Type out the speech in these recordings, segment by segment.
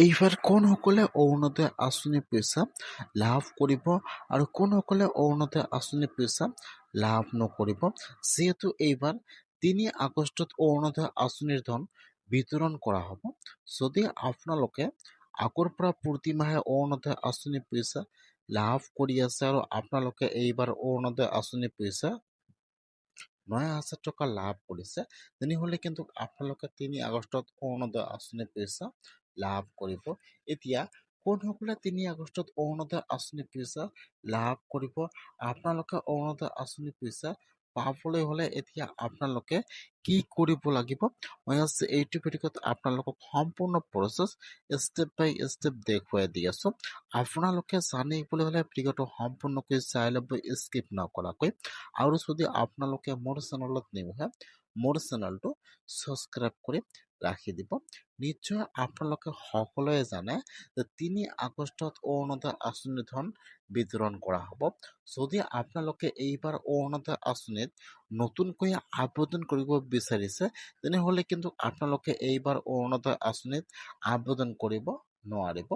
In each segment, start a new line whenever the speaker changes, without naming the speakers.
এইবাৰ কোনসকলে অৰুণোদয় আঁচনিৰ পইচা লাভ কৰিব আৰু কোনসকলে অৰুণোদয় আঁচনিৰ পইচা লাভ নকৰিব। যিহেতু এইবাৰ ৩ আগষ্টত অৰুণোদয় আঁচনিৰ ধন বিতৰণ কৰা হ'ব। যদি আপোনালোকে আগৰ পৰা প্ৰতি মাহে অৰুণোদয় আঁচনিৰ পইচা লাভ কৰি আছে আৰু আপোনালোকে এইবাৰ অৰুণোদয় আঁচনিৰ পইচা ৯,০০০ টকা লাভ কৰিছে, তেনেহ'লে কিন্তু আপোনালোকে ৩ আগষ্টত অৰুণোদয় আঁচনিৰ পইচা লাভ কৰিব। এতিয়া কোনসকলে ৩ আগষ্টত অৰুণোদয় আঁচনিৰ পইচা লাভ কৰিব? আপোনালোকে অৰুণোদয় আঁচনিৰ পইচা পাবলৈ হ'লে এতিয়া আপোনালোকে কি কৰিব লাগিব? মই আজি এইটো ভিডিঅ'ত আপোনালোকক সম্পূৰ্ণ প্ৰচেছ ষ্টেপ বাই ষ্টেপ দেখুৱাই দি আছোঁ। আপোনালোকে জানিবলৈ হ'লে ভিডিঅ'টো সম্পূৰ্ণকৈ চাই ল'ব স্কিপ নকৰাকৈ। আৰু যদি আপোনালোকে মোৰ চেনেলত নিউ হয়, মোৰ চেনেলটো ছাবস্ক্ৰাইব কৰি ৰাখি দিব। নিশ্চয় আপোনালোকে সকলোৱে জানে যে ৩ আগষ্টত অৰুণোদয় আঁচনিৰ ধন বিতৰণ কৰা হ'ব। যদি আপোনালোকে এইবাৰ অৰুণোদয় আঁচনিত নতুনকৈ আবেদন কৰিব বিচাৰিছে, তেনেহ'লে কিন্তু আপোনালোকে এইবাৰ অৰুণোদয় আঁচনিত আবেদন কৰিব নোৱাৰিব।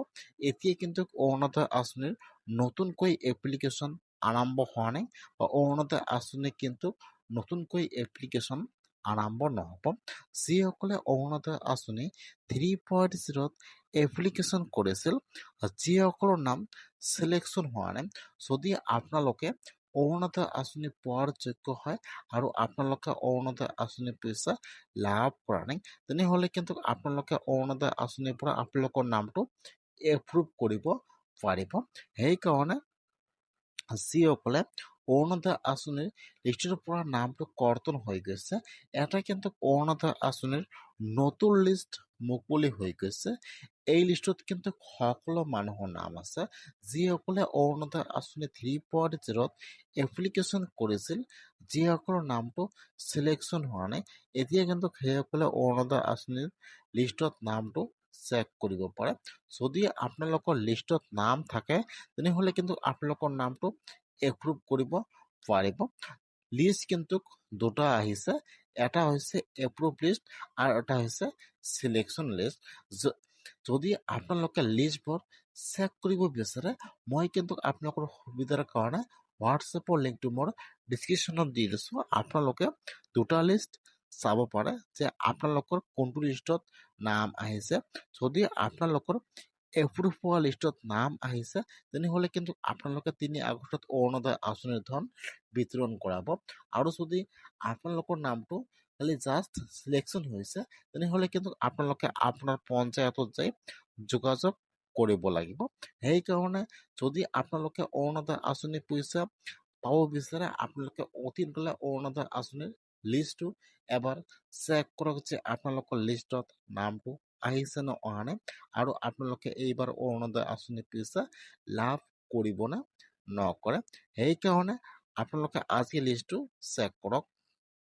এতিয়া কিন্তু অৰুণোদয় আঁচনিৰ নতুনকৈ এপ্লিকেশ্যন আৰম্ভ হোৱা নাই বা অৰুণোদয় আঁচনি কিন্তু নতুনকৈ এপ্লিকেশ্যন আৰম্ভ নহ'ব। যিসকলে অৰুণোদয় আঁচনি 3.0ত এপ্লিকেশ্যন কৰিছিল, যিসকলৰ নাম চিলেকশ্যন হোৱা নাই, যদি আপোনালোকে অৰুণোদয় আঁচনি পোৱাৰ যোগ্য হয় আৰু আপোনালোকে অৰুণোদয় আঁচনিৰ পইচা লাভ কৰা নাই, তেনেহ'লে কিন্তু আপোনালোকে অৰুণোদয় আঁচনিৰ পৰা আপোনালোকৰ নামটো এপ্ৰুভ কৰিব পাৰিব। সেইকাৰণে যিসকলে অৰুণোদয় আঁচনিৰ লিষ্টৰ পৰা নামটো কৰ্তন হৈ গৈছে, এটা কিন্তু অৰুণোদয় আঁচনিৰ নতুন লিষ্ট মুকলি হৈ গৈছে। এই লিষ্টত কিন্তু সকলো মানুহৰ নাম আছে, যিসকলে অৰুণোদয় আঁচনি 3.0ত এপ্লিকেশ্যন কৰিছিল, যিসকলৰ নামটো চিলেকশ্যন হোৱা নাই। এতিয়া কিন্তু সেইসকলে অৰুণোদয় আঁচনিৰ লিষ্টত নামটো চেক কৰিব পাৰে। যদি আপোনালোকৰ লিষ্টত নাম থাকে, তেনেহ'লে কিন্তু আপোনালোকৰ নামটো এপ্ৰুভ কৰিব পাৰিব। লিষ্ট কিন্তু দুটা আহিছে, এটা হৈছে এপ্ৰুভ লিষ্ট আৰু এটা হৈছে চিলেকশ্যন লিষ্ট। যদি আপোনালোকে লিষ্টবোৰ চেক কৰিব বিচাৰে, মই কিন্তু আপোনালোকৰ সুবিধাৰ কাৰণে হোৱাটছএপৰ লিংকটো মোৰ ডিছক্ৰিপশ্যনত দি দিছোঁ। আপোনালোকে দুটা লিষ্ট চাব পাৰে যে আপোনালোকৰ কোনটো লিষ্টত নাম আহিছে। যদি আপোনালোকৰ এপ্ৰুভ হোৱা লিষ্টত নাম আহিছে, তেনেহ'লে কিন্তু আপোনালোকে ৩ আগষ্টত অৰুণোদয় আঁচনিৰ ধন বিতৰণ কৰাব। আৰু যদি আপোনালোকৰ নামটো খালি জাষ্ট চিলেকশ্যন হৈছে, তেনেহ'লে কিন্তু আপোনালোকে আপোনাৰ পঞ্চায়তত যাই যোগাযোগ কৰিব লাগিব। সেইকাৰণে যদি আপোনালোকে অৰুণোদয় আঁচনিৰ পইচা পাব বিচাৰে, আপোনালোকে অতি সোনকালে অৰুণোদয় আঁচনিৰ লিষ্টটো এবাৰ চেক কৰক যে আপোনালোকৰ লিষ্টত নামটো আহিছে নে অহা নাই, আৰু আপোনালোকে এইবাৰ অৰুণোদয় আঁচনিৰ পইচা লাভ কৰিব নে নকৰে। সেইকাৰণে আপোনালোকে আজি লিষ্টটো চেক কৰক।